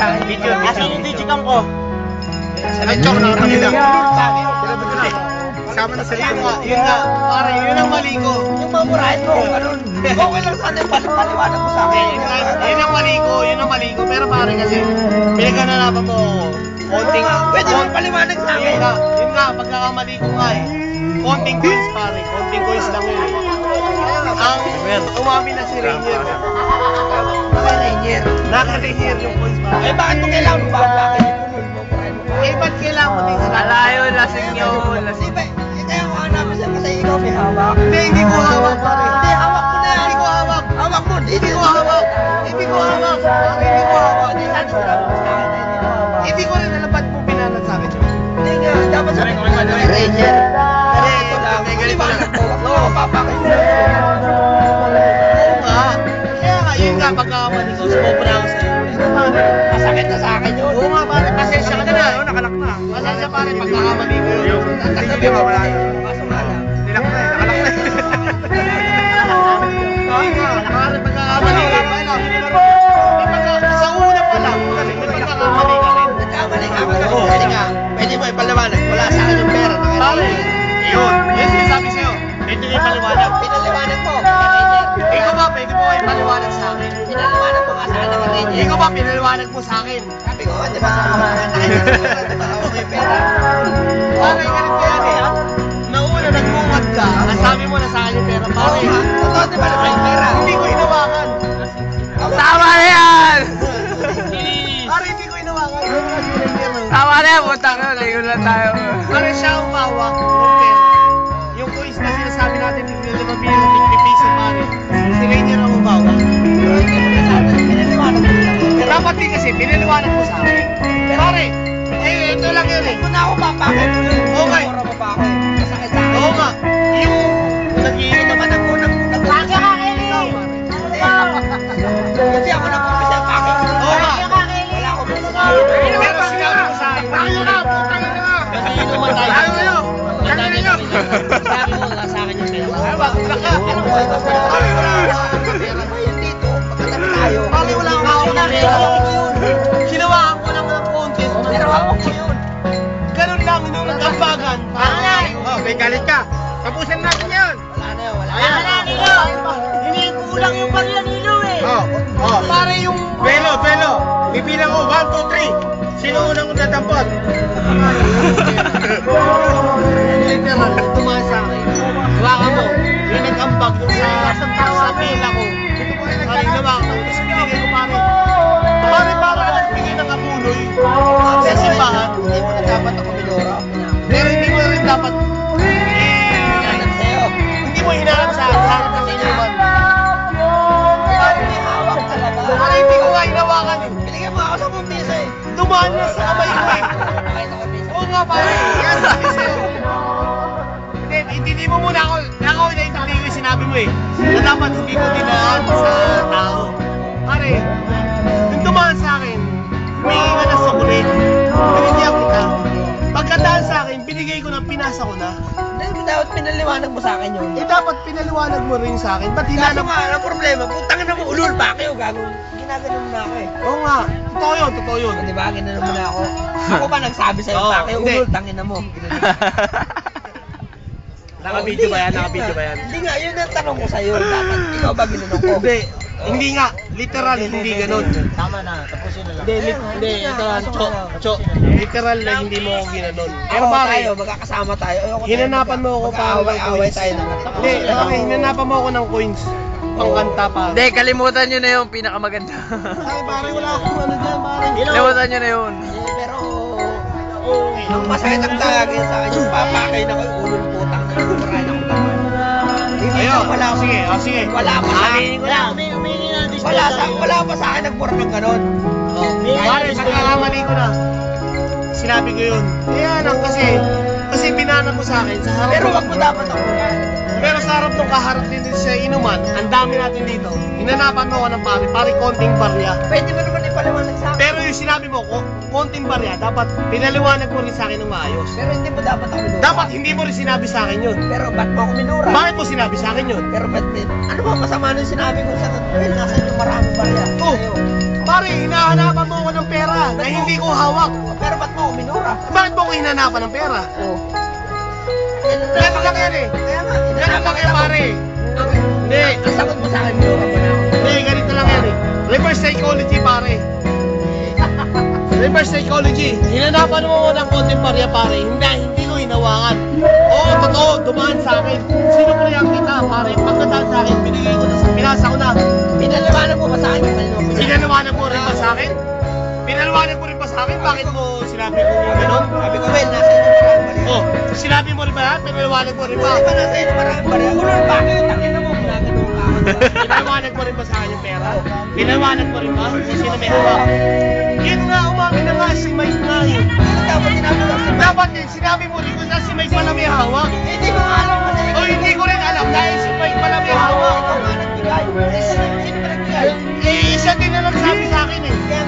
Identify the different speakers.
Speaker 1: sa akin. Video.
Speaker 2: Asan yung digicam ko?
Speaker 3: Ay, chok na kanila. Kasama na sa iyo.
Speaker 2: Yun nga, pare, yun ang mali ko.
Speaker 1: Yung mamurahin mo, ganun. Okay lang sana yung paliwanag mo sa akin.
Speaker 2: Yun ang mali ko. Pero pare kasi, pinagkanalapan mo ako. Konting,
Speaker 1: Pwede mo paliwanag sa akin.
Speaker 2: Yun nga, pagkakamali ko nga eh. Konting coins pare, konting coins lang yun. Ang umami na si Rainier. Naka-Rainier yung coins pare.
Speaker 1: Eh, bakit mo kailangan mo ba?
Speaker 2: Eh, ba't kailangan mo din sila?
Speaker 4: Alayo, lasing yun.
Speaker 1: Kasi ba, kaya ko hanapin siya kasi ikaw may hawak.
Speaker 2: Hindi ko hawak pare.
Speaker 1: Hindi, hawak ko na.
Speaker 2: Hindi ko hawak.
Speaker 1: Hawak mo.
Speaker 2: Hindi ko hawak. Hindi ko hawak. Hindi ko hawak.
Speaker 1: Hindi sana sinabi mo sa akin na hindi ko hawak.
Speaker 2: Hindi ko rin alam ba't mo binanat sa akin.
Speaker 1: Hindi nga, dapat sabi ko naman. Ranger. Ito lang. Hindi ba nagtawag ko? Papakin mo.
Speaker 2: Oo nga. Kaya nga, yun nga, pagkakamali ko, sumobra ako sa'yo. Pero pare,
Speaker 1: Masakit na sa akin yun.
Speaker 2: oo nga pare, pasensya ka na na.
Speaker 3: Nakalak na.
Speaker 2: Pasensya pare, pagkakamali ko yun.
Speaker 1: Sasabi mo wala yun. Kaso nga lang.
Speaker 3: Nilak na eh. Nakalak na eh.
Speaker 2: Oo nga, pare, pagkakamali ka pa. Sa una pa lang, kasi pagkakamali ka rin.
Speaker 1: Nagkamali ka. Pwede nga. Pwede mo ipaliwanag. Wala sa akin yung pera.
Speaker 2: Pare, yun. Yan sinasabi sa'yo. Pwede niya ipaliwanag.
Speaker 1: Pinaliwanag mo. Ranger.
Speaker 2: Ikaw ba, pwede mo ipaliwanag sa akin?
Speaker 1: Pinaliwanag mo nga sa akin ng Ranger.
Speaker 2: Ikaw ba, pinaliwanag mo sa akin?
Speaker 1: Sabi ko, di ba? Di ba ako may pera?
Speaker 2: Pare, ganito yan eh. Nauna, nagmungad ka. Nasabi mo na sa akin yung pera. Pare,
Speaker 1: Totoo, di ba na may pera?
Speaker 2: hindi ko hinawakan.
Speaker 4: Tama na yan!
Speaker 2: Pare, hindi ko hinawakan.
Speaker 4: Tama na yan, putang yun. Ligon lang tayo.
Speaker 2: Pare, siya ang umawak ng pera. Yung coins na sinasabi natin, tignan 5 piso, 50 piso, pare. Si Rainier ang umawak.
Speaker 1: Pinaliwanag mo lang.
Speaker 2: Dapat din kasi, pinaliwanag mo sa akin. Pare, ito lang yun eh.
Speaker 1: Kung na ako papakit mo yun.
Speaker 2: Okay.
Speaker 1: Mura mo pa ako eh. Masakit sa akin.
Speaker 2: Oo nga, yung nag-iinit naman ako ng
Speaker 1: Kasi ako na pumisya pakit mo.
Speaker 2: Oo nga.
Speaker 1: Wala ako pumisya.
Speaker 2: Pero sinabi mo sa akin. Nag-iinuman tayo. Sabi mo nga sa akin yung pera. Ano ba?
Speaker 1: Ano ko ito?
Speaker 2: Pare, wala ako.
Speaker 1: Ayun dito. Pagkatabi tayo.
Speaker 2: Pare, wala akong hawak na pera. Hinawakan ko lang ng contest.
Speaker 1: Pero hawak ko yun.
Speaker 2: Ganun lang, nung nag-ambagan.
Speaker 3: Oh, may galit ka. Tapusin natin yan.
Speaker 1: Wala na yun. Wala
Speaker 2: Ayan.
Speaker 1: na.
Speaker 2: Hindi kulang yung barya nilo eh.
Speaker 3: Oh, oh.
Speaker 2: Pare yung...
Speaker 3: Belo. Bibilang ko, 1, 2, 3. Sino unang dadampot?
Speaker 2: Literal, tumaas sa akin. Hawakan mo, yung nag-ambag yung sa pila ko. Pare, hawakan mo, tapos binigay ko pare. Pare, para nagbigay ng kapuloy sa simbahan.
Speaker 1: Hindi mo na dapat ako minura.
Speaker 2: Pero hindi mo rin dapat
Speaker 1: Hinahanap sa'yo.
Speaker 2: hindi mo hinahanap sa harap ng inuman.
Speaker 1: Pare, may hawak talaga.
Speaker 2: Pare, hindi ko nga hinawakan eh.
Speaker 1: Binigyan mo ako sa 10 piso eh.
Speaker 2: Dumaan na sa kamay ko eh.
Speaker 1: Bakit ako piso?
Speaker 2: Oo nga pare, yan sabi sa'yo. Hindi mo muna ako, inaintindi ko yung sinabi mo eh. Na dapat hindi ko dinaan sa tao. Pare, yung dumaan sa akin, humingi ka ng sukulit. Binigyan kita. Pagkataan sa akin, binigay ko na, pinasa ko na.
Speaker 1: Hindi mo dapat pinaliwanag mo sa akin yun.
Speaker 2: Eh dapat pinaliwanag mo rin sa akin. Ba't
Speaker 1: Kaso
Speaker 2: hinanap?
Speaker 1: nga, ang problema, putang na mo, ulul pa kayo, gago. Ginaganon mo na ako eh.
Speaker 2: Oo nga, totoo yun.
Speaker 1: Di ba, ginanon mo na ako. Ako ba nagsabi sa'yo,
Speaker 2: Oo,
Speaker 1: pa kayo,
Speaker 2: hindi.
Speaker 1: ulul, tangin na mo.
Speaker 2: Naka-video ba yan? Naka-video ba yan?
Speaker 1: Hindi nga, yun ang tanong ko sa'yo. Dapat ikaw ba ginanong ko?
Speaker 2: Hindi nga, literal, hindi ganun.
Speaker 1: Tama na, tapusin na lang.
Speaker 2: Hindi, ito lang, cho. Literal na hindi mo ako ginanon. Pero
Speaker 1: Ako
Speaker 2: pare,
Speaker 1: tayo, magkakasama tayo. Ayoko
Speaker 2: hinanapan mo ako para ng
Speaker 1: Mag-aaway
Speaker 2: coins.
Speaker 1: tayo ng
Speaker 2: Hindi, pare, hinanapan mo ako ng coins. Pangkanta pa.
Speaker 4: Hindi, kalimutan nyo na yung pinakamaganda.
Speaker 2: Ay, pare, wala akong ano dyan, pare.
Speaker 4: Kalimutan nyo na yun.
Speaker 1: Pero, ang masakit ang tagagin sa akin yung papakay na ko yung ulul putang na lumurahin ako naman.
Speaker 2: Ayun,
Speaker 1: wala pa.
Speaker 2: sige.
Speaker 1: Wala pa sa akin. Wala pa sa akin nagmura ng ganon.
Speaker 2: Pare, pagkakamali ko na. Sinabi ko yun. Kaya lang kasi binana mo sa akin sa harap.
Speaker 1: Pero wag mo dapat ako.
Speaker 2: Pero sa harap nung kaharap din sa inuman, ang dami natin dito. Hinanapan mo ako ng pare konting barya.
Speaker 1: Pwede mo naman ipaliwanag sa akin.
Speaker 2: Pero yung sinabi mo ko, konting barya, dapat pinaliwanag mo rin sa akin ng maayos.
Speaker 1: Pero hindi mo dapat ako minura.
Speaker 2: Dapat hindi mo rin sinabi sa akin yun.
Speaker 1: Pero ba't mo ako minura?
Speaker 2: Bakit mo sinabi sa akin yun?
Speaker 1: Pero ba't ano ba masama nung sinabi ko sa well, nasa yung maraming barya?
Speaker 2: Oh, pare, hinahanapan mo ako ng pera. na hindi ko hawak.
Speaker 1: Pero ba't mo uminura?
Speaker 2: Bakit mo ko hinanapan ng pera?
Speaker 1: Oo.
Speaker 2: Ganun lang yan eh.
Speaker 1: Kaya nga,
Speaker 2: Ganun lang yan pare.
Speaker 1: Hindi. Ang sagot mo sa akin, minura mo na ako.
Speaker 2: Hindi, ganito lang yan eh. Reverse psychology pare. Reverse psychology. Hinanapan mo ng konting barya pare. Hindi ko hinawakan. Oo, totoo, dumaan sa akin. Sino kaya kita pare? Pagkataan sa akin, binigay ko na sa pinasa ko na.
Speaker 1: Pinaliwanag mo ba sa akin yung mali mo?
Speaker 2: Pinaliwanag mo rin ba sa akin? Pinaliwanag mo rin ba sa akin? Bakit mo sinabi ko gano'n?
Speaker 1: Sabi ko, well, nasa inyo maraming bariya.
Speaker 2: Oh, sinabi mo rin ba? Pinaliwanag mo rin ba?
Speaker 1: Di ba nasa inyo maraming bariya? Ulol ba kayo? Tangin na mo. Ginagano ka ako.
Speaker 2: Pinaliwanag mo rin ba sa akin yung pera? Pinaliwanag mo rin ba? Kung sino may hawak? Yun nga, umamin na nga si Mike nga eh.
Speaker 1: Dapat sinabi ko sa
Speaker 2: Dapat din, sinabi mo rin kung saan si Mike pala may hawak.
Speaker 1: Hindi ko nga alam kasi.
Speaker 2: O hindi ko rin alam dahil si Mike pala may hawak.
Speaker 1: Ikaw nga nagbigay. Sino ba nagbigay?
Speaker 2: Eh, isa din na nagsabi sa akin eh.
Speaker 1: Kaya